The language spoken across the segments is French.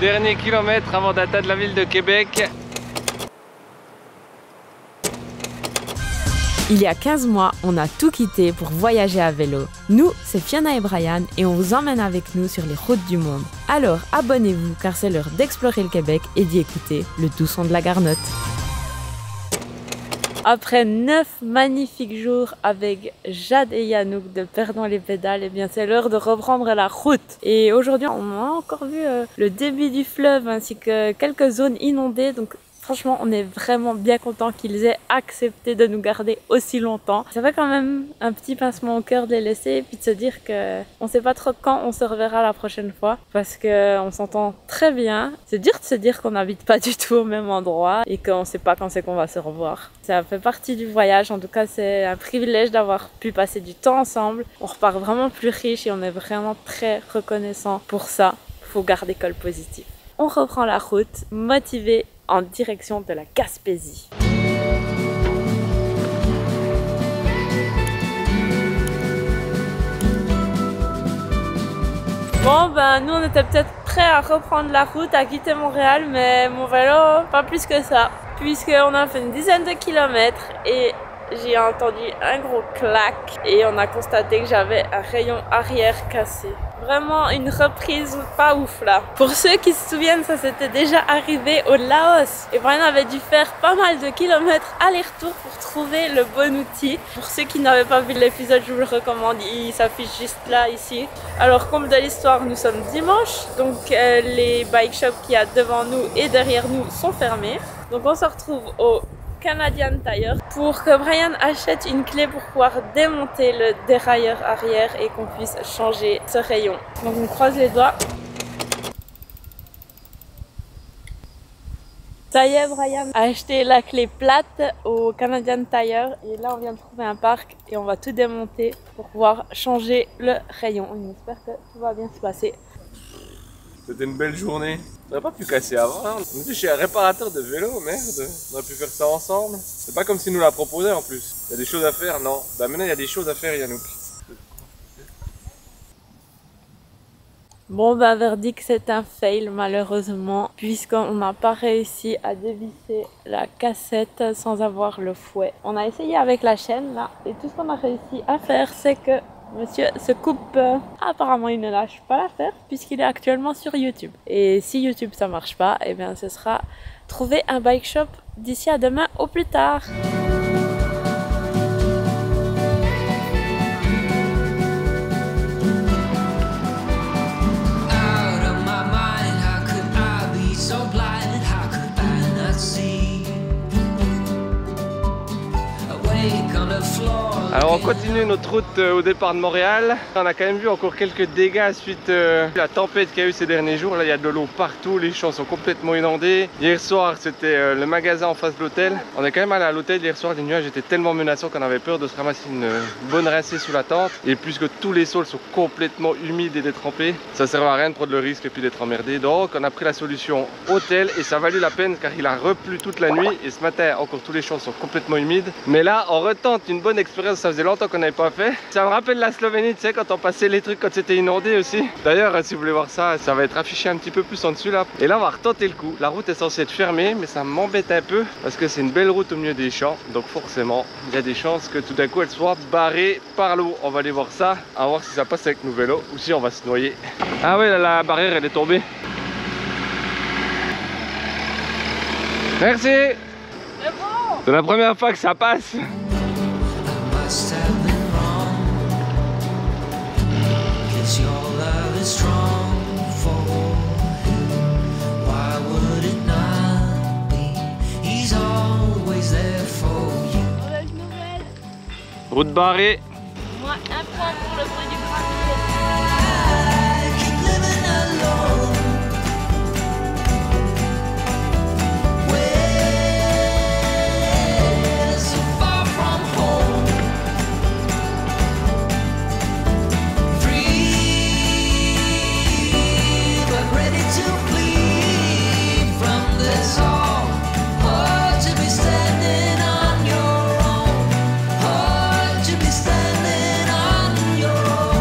Dernier kilomètre avant d'atteindre la ville de Québec. Il y a 15 mois, on a tout quitté pour voyager à vélo. Nous, c'est Fiona et Brian et on vous emmène avec nous sur les routes du monde. Alors abonnez-vous car c'est l'heure d'explorer le Québec et d'y écouter le doux son de la Garnotte. Après 9 magnifiques jours avec Jade et Yannouk de Perdons les pédales, eh bien c'est l'heure de reprendre la route. Et aujourd'hui, on a encore vu le début du fleuve ainsi que quelques zones inondées. Donc franchement, on est vraiment bien content qu'ils aient accepté de nous garder aussi longtemps. Ça fait quand même un petit pincement au cœur de les laisser et puis de se dire que on sait pas trop quand on se reverra la prochaine fois parce que on s'entend très bien. C'est dur de se dire qu'on n'habite pas du tout au même endroit et qu'on sait pas quand c'est qu'on va se revoir. Ça fait partie du voyage. En tout cas, c'est un privilège d'avoir pu passer du temps ensemble. On repart vraiment plus riche et on est vraiment très reconnaissant pour ça. Faut garder que le positif. On reprend la route, motivé en direction de la Gaspésie. Bon ben nous on était peut-être prêts à reprendre la route, à quitter Montréal, mais mon vélo pas plus que ça, puisqu'on a fait une dizaine de kilomètres et j'ai entendu un gros clac et on a constaté que j'avais un rayon arrière cassé. Vraiment une reprise pas ouf là. Pour ceux qui se souviennent, ça s'était déjà arrivé au Laos. Et Brian avait dû faire pas mal de kilomètres aller-retour pour trouver le bon outil. Pour ceux qui n'avaient pas vu l'épisode, je vous le recommande, il s'affiche juste là, ici. Alors comme de l'histoire, nous sommes dimanche, donc les bike shops qu'il y a devant nous et derrière nous sont fermés. Donc on se retrouve au Canadian Tire pour que Brian achète une clé pour pouvoir démonter le dérailleur arrière et qu'on puisse changer ce rayon. Donc on croise les doigts. Ça y est, Brian a acheté la clé plate au Canadian Tire et là on vient de trouver un parc et on va tout démonter pour pouvoir changer le rayon. On espère que tout va bien se passer. C'était une belle journée. On n'aurait pas pu casser avant. Hein. On était chez un réparateur de vélo, merde. On aurait pu faire ça ensemble. C'est pas comme s'il nous l'a proposé en plus. Il y a des choses à faire, non. Bah maintenant il y a des choses à faire, Yannouk. Bon bah verdict, c'est un fail malheureusement puisqu'on n'a pas réussi à dévisser la cassette sans avoir le fouet. On a essayé avec la chaîne là et tout ce qu'on a réussi à faire c'est que monsieur se coupe. Apparemment il ne lâche pas l'affaire puisqu'il est actuellement sur YouTube. Et si YouTube ça marche pas, eh bien ce sera trouver un bike shop d'ici à demain au plus tard. Alors on continue notre route au départ de Montréal. On a quand même vu encore quelques dégâts suite à la tempête qu'il y a eu ces derniers jours. Là il y a de l'eau partout, les champs sont complètement inondés. Hier soir c'était le magasin en face de l'hôtel. On est quand même allé à l'hôtel hier soir, les nuages étaient tellement menaçants qu'on avait peur de se ramasser une bonne rincée sous la tente. Et puisque tous les sols sont complètement humides et détrempés, ça sert à rien de prendre le risque et puis d'être emmerdé. Donc on a pris la solution hôtel et ça a valu la peine car il a replu toute la nuit et ce matin encore tous les champs sont complètement humides. Mais là on retente une bonne expérience, ça faisait longtemps qu'on n'avait pas fait. Ça me rappelle la Slovénie, tu sais, quand on passait les trucs quand c'était inondé aussi. D'ailleurs si vous voulez voir ça, ça va être affiché un petit peu plus en dessus là. Et là on va retenter le coup. La route est censée être fermée mais ça m'embête un peu parce que c'est une belle route au milieu des champs. Donc forcément il y a des chances que tout d'un coup elle soit barrée par l'eau. On va aller voir ça, à voir si ça passe avec nos vélos ou si on va se noyer. Ah ouais, là, la barrière elle est tombée. Merci. C'est la première fois que ça passe. Route barrée. Moi, un point pour le produit Standing on your own.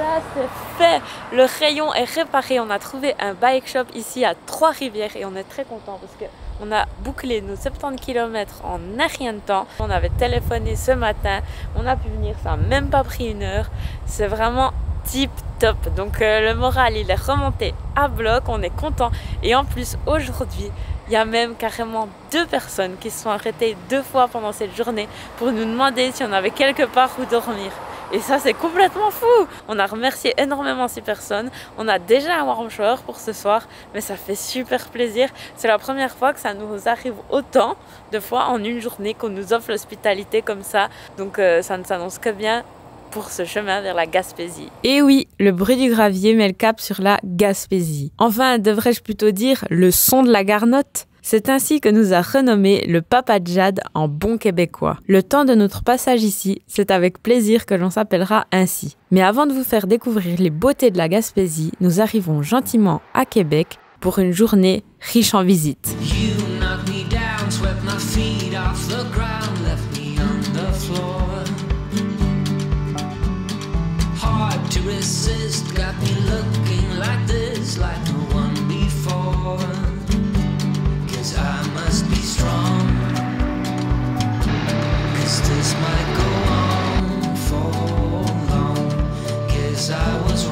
voilà, c'est fait. Le rayon est réparé. On a trouvé un bike shop ici à Trois-Rivières et on est très content parce que on a bouclé nos 70 km en rien de temps. On avait téléphoné ce matin, on a pu venir, ça n'a même pas pris 1 heure. C'est vraiment tip top. Donc le moral il est remonté à bloc, on est content. Et en plus aujourd'hui, il y a même carrément 2 personnes qui se sont arrêtées 2 fois pendant cette journée pour nous demander si on avait quelque part où dormir. Et ça, c'est complètement fou. On a remercié énormément ces personnes. On a déjà un warm shower pour ce soir, mais ça fait super plaisir. C'est la première fois que ça nous arrive autant de fois en une journée qu'on nous offre l'hospitalité comme ça. Donc ça ne s'annonce que bien pour ce chemin vers la Gaspésie. Et oui, le bruit du gravier met le cap sur la Gaspésie. Enfin, devrais-je plutôt dire le son de la garnotte ? C'est ainsi que nous a renommé le Papa Jad en bon québécois. Le temps de notre passage ici, c'est avec plaisir que l'on s'appellera ainsi. Mais avant de vous faire découvrir les beautés de la Gaspésie, nous arrivons gentiment à Québec pour une journée riche en visites.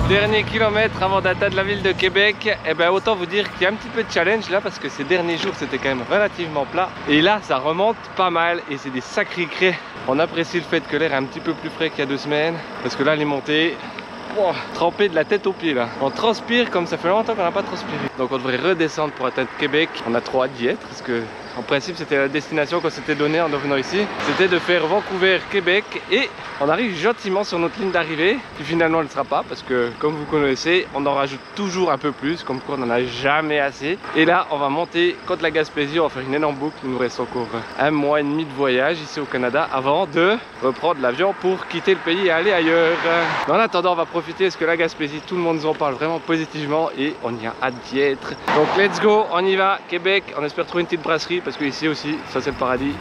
Dernier kilomètre avant d'atteindre la ville de Québec, et ben autant vous dire qu'il y a un petit peu de challenge là parce que ces derniers jours c'était quand même relativement plat et là ça remonte pas mal et c'est des sacrés craies. On apprécie le fait que l'air est un petit peu plus frais qu'il y a 2 semaines parce que là les montées, wow, trempé de la tête aux pieds là. On transpire comme ça fait longtemps qu'on n'a pas transpiré. Donc on devrait redescendre pour atteindre Québec. On a trop hâte d'y être parce que en principe c'était la destination qu'on s'était donnée en venant ici. C'était de faire Vancouver-Québec et on arrive gentiment sur notre ligne d'arrivée qui finalement ne le sera pas parce que comme vous connaissez on en rajoute toujours un peu plus comme quoi on n'en a jamais assez. Et là on va monter contre la Gaspésie, on va faire une énorme boucle. Il nous reste encore 1 mois et demi de voyage ici au Canada avant de reprendre l'avion pour quitter le pays et aller ailleurs. En attendant on va profiter parce que la Gaspésie tout le monde nous en parle vraiment positivement et on y a hâte d'y être. Donc let's go, on y va, Québec, on espère trouver une petite brasserie parce que ici aussi ça c'est le paradis.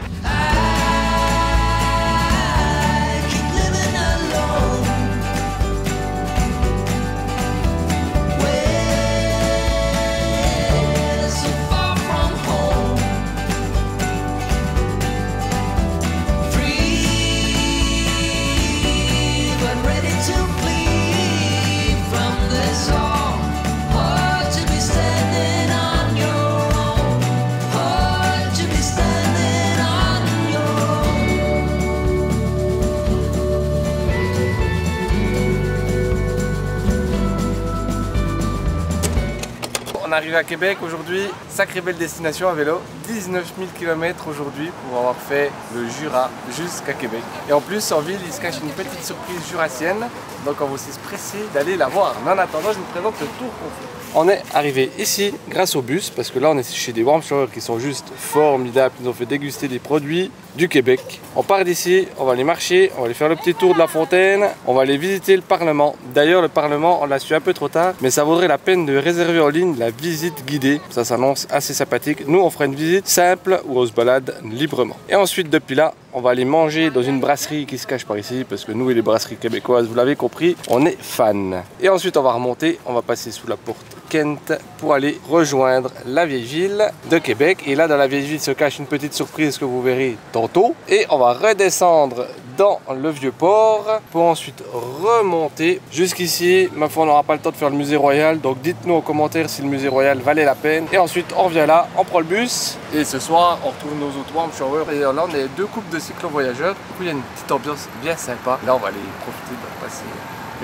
On arrive à Québec aujourd'hui, sacrée belle destination à vélo, 19 000 km aujourd'hui pour avoir fait le Jura jusqu'à Québec. Et en plus en ville il se cache une petite surprise jurassienne, donc on va aussi se presser d'aller la voir. Mais en attendant je vous présente le tour qu'on fait. On est arrivé ici grâce au bus parce que là on est chez des warm showers qui sont juste formidables, ils nous ont fait déguster des produits du Québec. On part d'ici, on va aller marcher, on va aller faire le petit tour de la fontaine, on va aller visiter le Parlement. D'ailleurs le Parlement on l'a su un peu trop tard, mais ça vaudrait la peine de réserver en ligne la visite guidée, ça s'annonce assez sympathique. Nous on fera une visite simple où on se balade librement. Et ensuite depuis là on va aller manger dans une brasserie qui se cache par ici parce que nous et les brasseries québécoises, vous l'avez compris, on est fans. Et ensuite on va remonter, on va passer sous la porte Kent pour aller rejoindre la vieille ville de Québec. Et là dans la vieille ville se cache une petite surprise que vous verrez tantôt. Et on va redescendre dans le vieux port pour ensuite remonter jusqu'ici. Ma foi on n'aura pas le temps de faire le musée royal, donc dites-nous en commentaire si le musée royal valait la peine. Et ensuite on revient là, on prend le bus et ce soir on retrouve nos autres warm showers. Et là on est 2 couples de cyclo-voyageurs. Du coup il y a une petite ambiance bien sympa. Là on va aller profiter de passer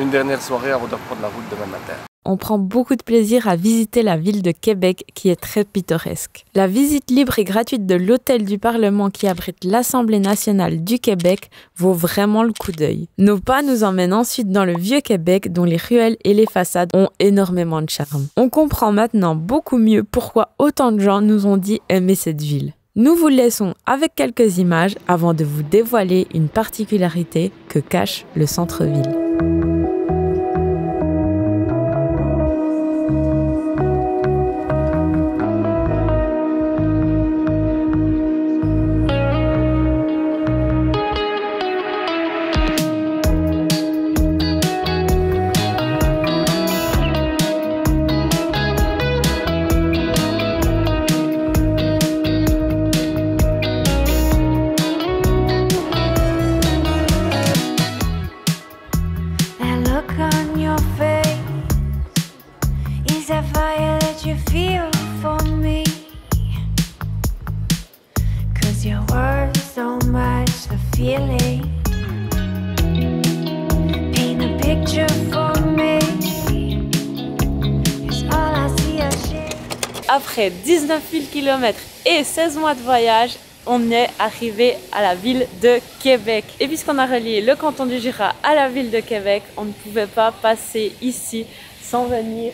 une dernière soirée avant de reprendre la route demain matin. On prend beaucoup de plaisir à visiter la ville de Québec qui est très pittoresque. La visite libre et gratuite de l'hôtel du Parlement qui abrite l'Assemblée nationale du Québec vaut vraiment le coup d'œil. Nos pas nous emmènent ensuite dans le vieux Québec dont les ruelles et les façades ont énormément de charme. On comprend maintenant beaucoup mieux pourquoi autant de gens nous ont dit aimer cette ville. Nous vous laissons avec quelques images avant de vous dévoiler une particularité que cache le centre-ville. look on your face? Is that fire that you feel for me? 'Cause your words don't match the feeling. Paint a picture for me. 'Cause all I see are shit. Après 19 000 km et 16 mois de voyage, on est arrivé à la ville de Québec. Et puisqu'on a relié le canton du Jura à la ville de Québec, on ne pouvait pas passer ici sans venir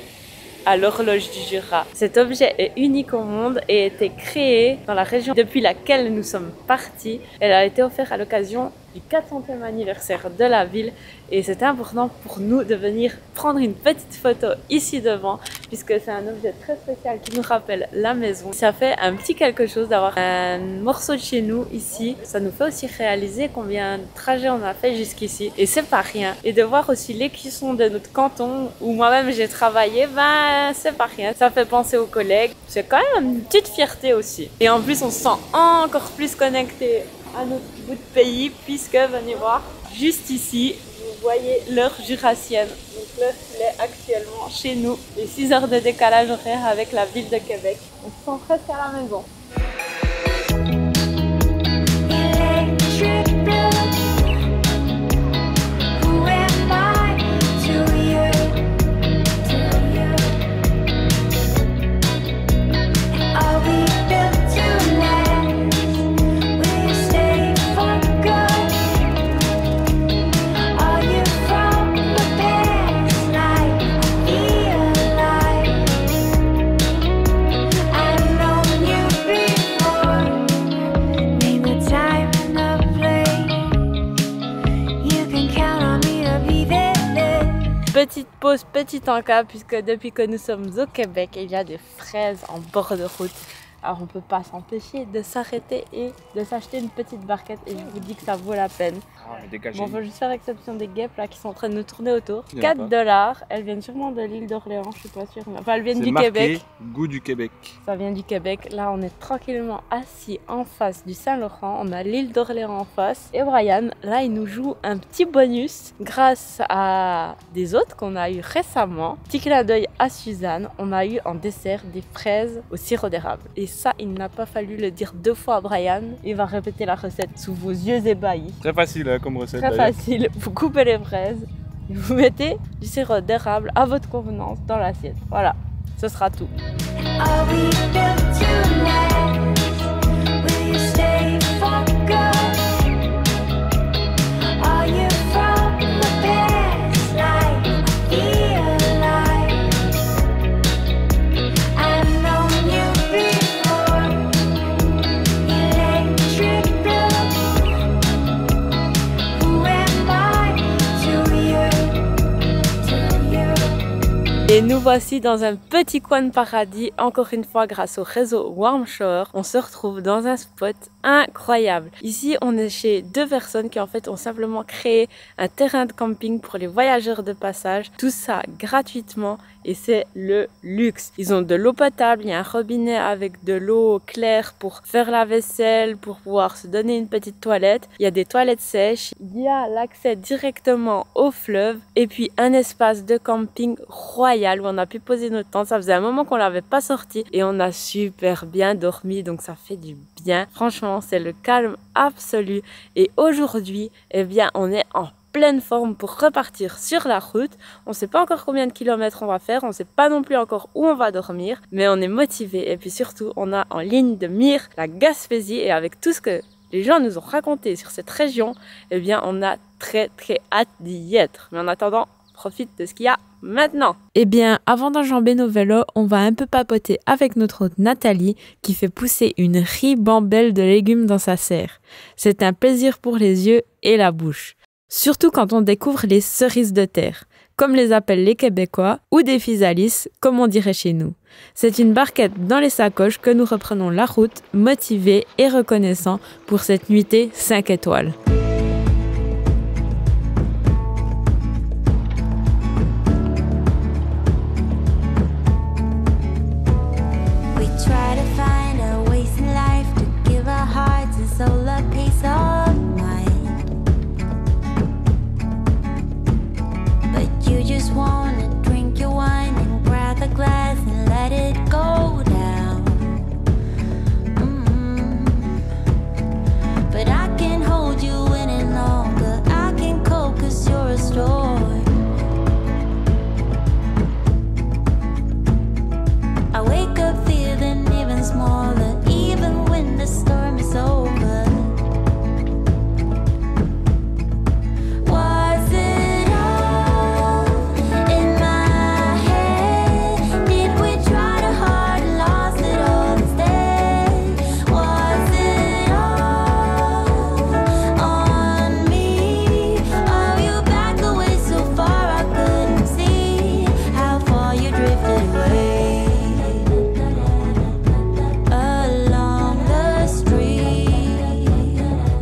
à l'horloge du Jura. Cet objet est unique au monde et a été créé dans la région depuis laquelle nous sommes partis. Elle a été offerte à l'occasion du 400e anniversaire de la ville et c'était important pour nous de venir prendre une petite photo ici devant puisque c'est un objet très spécial qui nous rappelle la maison. Ça fait un petit quelque chose d'avoir un morceau de chez nous ici. Ça nous fait aussi réaliser combien de trajets on a fait jusqu'ici et c'est pas rien. Et de voir aussi l'écusson de notre canton où moi-même j'ai travaillé, ben c'est pas rien. Ça fait penser aux collègues. C'est quand même une petite fierté aussi. Et en plus on se sent encore plus connecté à notre bout de pays puisque, venez voir, juste ici, vous voyez l'heure jurassienne. Donc l'heure qu'il est actuellement chez nous, les 6 heures de décalage horaire avec la ville de Québec. On se sent presque à la maison. Petite pause, petit encas, puisque depuis que nous sommes au Québec, il y a des fraises en bord de route. Alors on ne peut pas s'empêcher de s'arrêter et de s'acheter une petite barquette et je vous dis que ça vaut la peine. Bon, on va juste faire exception des guêpes là qui sont en train de nous tourner autour. 4 $, elles viennent sûrement de l'île d'Orléans, je suis pas sûre. Enfin, elles viennent du Québec. Goût du Québec. Ça vient du Québec. Là, on est tranquillement assis en face du Saint-Laurent. On a l'île d'Orléans en face. Et Brian, là, il nous joue un petit bonus grâce à des hôtes qu'on a eu récemment. Petit clin d'œil à Suzanne. On a eu en dessert des fraises au sirop d'érable. Et ça, il n'a pas fallu le dire 2 fois à Brian. Il va répéter la recette sous vos yeux ébahis. Très facile hein, comme recette. Très facile. Vous coupez les fraises, vous mettez du sirop d'érable à votre convenance dans l'assiette. Voilà, ce sera tout. Et nous voici dans un petit coin de paradis, encore une fois grâce au réseau Warm Shore. On se retrouve dans un spot incroyable. Ici, on est chez 2 personnes qui en fait ont simplement créé un terrain de camping pour les voyageurs de passage. Tout ça gratuitement et c'est le luxe. Ils ont de l'eau potable, il y a un robinet avec de l'eau claire pour faire la vaisselle, pour pouvoir se donner une petite toilette. Il y a des toilettes sèches, il y a l'accès directement au fleuve et puis un espace de camping royal où on a pu poser notre tente. Ça faisait un moment qu'on l'avait pas sorti et on a super bien dormi, donc ça fait du bien. Franchement, c'est le calme absolu et aujourd'hui, eh bien, on est en pleine forme pour repartir sur la route. On ne sait pas encore combien de kilomètres on va faire, on ne sait pas non plus encore où on va dormir, mais on est motivé et puis surtout on a en ligne de mire la Gaspésie et avec tout ce que les gens nous ont raconté sur cette région, eh bien on a très hâte d'y être. Mais en attendant, profite de ce qu'il y a maintenant. Eh bien, avant d'enjamber nos vélos, on va un peu papoter avec notre hôte Nathalie qui fait pousser une ribambelle de légumes dans sa serre. C'est un plaisir pour les yeux et la bouche. Surtout quand on découvre les cerises de terre, comme les appellent les Québécois, ou des physalis, comme on dirait chez nous. C'est une barquette dans les sacoches que nous reprenons la route, motivés et reconnaissants pour cette nuitée 5 étoiles. But just wanna drink your wine and grab the glass and let it go down. But I can't hold you any longer. I can cope 'cause you're a story. I wake up feeling even smaller, even when the storm is over. Was it all in my head? Did we try too hard and lost it all instead? Was it all on me? Oh, you backed away so far I couldn't see how far you drifted away.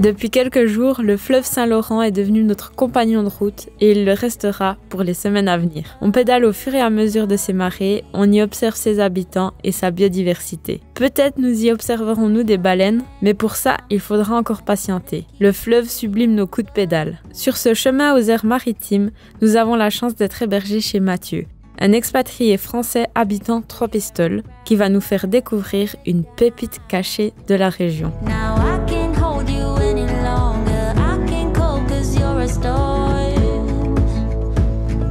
Depuis quelques jours, le fleuve Saint-Laurent est devenu notre compagnon de route et il le restera pour les semaines à venir. On pédale au fur et à mesure de ses marées, on y observe ses habitants et sa biodiversité. Peut-être nous y observerons-nous des baleines, mais pour ça, il faudra encore patienter. Le fleuve sublime nos coups de pédale. Sur ce chemin aux aires maritimes, nous avons la chance d'être hébergés chez Mathieu, un expatrié français habitant Trois-Pistoles, qui va nous faire découvrir une pépite cachée de la région. Now I can't hold you any longer. I can't cope 'cause you're a storm.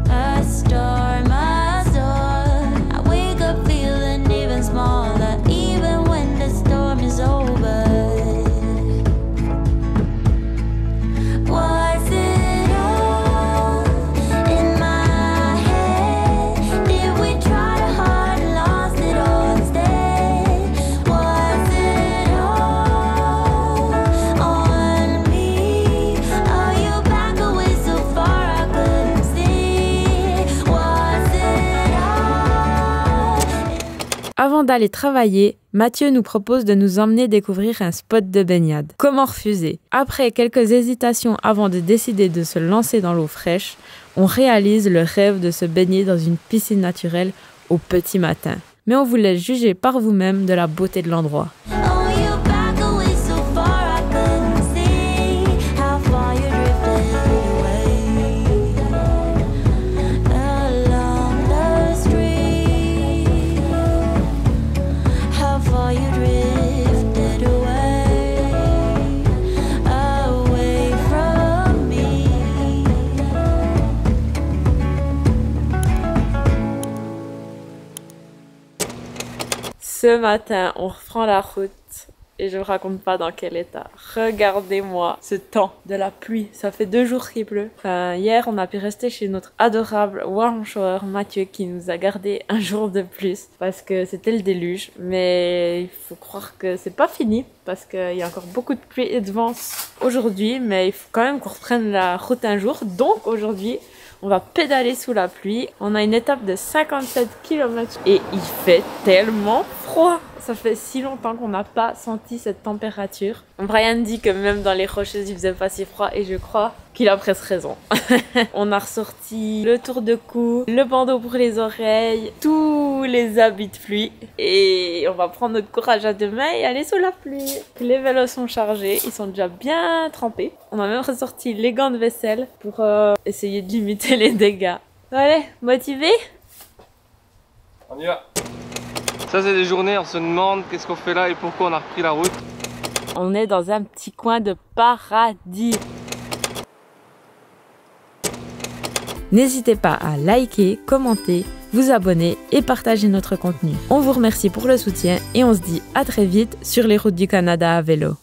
A storm, a storm. I wake up feeling even smaller, even when the storm is over. Was it all in my head? Did we try too hard and lost it all instead? Was it all on me? Oh, you back away so far I couldn't see. Was it all? Avant d'aller travailler, Mathieu nous propose de nous emmener découvrir un spot de baignade. Comment refuser? Après quelques hésitations avant de décider de se lancer dans l'eau fraîche, on réalise le rêve de se baigner dans une piscine naturelle au petit matin. Mais on vous laisse juger par vous-même de la beauté de l'endroit. Oh, you back away so far I couldn't see how far you drifted away. Along the street, how far you drifted away, away from me. Ce matin, on reprend la route et je ne vous raconte pas dans quel état. Regardez-moi ce temps de la pluie. Ça fait 2 jours qu'il pleut. Hier, on a pu rester chez notre adorable warm shower Mathieu qui nous a gardé un jour de plus parce que c'était le déluge. Mais il faut croire que c'est pas fini parce qu'il y a encore beaucoup de pluie et de vent aujourd'hui. Mais il faut quand même qu'on reprenne la route un jour. Donc aujourd'hui, on va pédaler sous la pluie. On a une étape de 57 km et il fait tellement froid. Ça fait si longtemps qu'on n'a pas senti cette température. Brian dit que même dans les Rocheuses, il faisait pas si froid et je crois qu'il a presque raison. On a ressorti le tour de cou, le bandeau pour les oreilles, tous les habits de pluie et on va prendre notre courage à deux mains et aller sous la pluie. Les vélos sont chargés, ils sont déjà bien trempés. On a même ressorti les gants de vaisselle pour essayer de limiter les dégâts. Allez, motivé? On y va. Ça c'est des journées, on se demande qu'est-ce qu'on fait là et pourquoi on a repris la route. On est dans un petit coin de paradis. N'hésitez pas à liker, commenter, vous abonner et partager notre contenu. On vous remercie pour le soutien et on se dit à très vite sur les routes du Canada à vélo.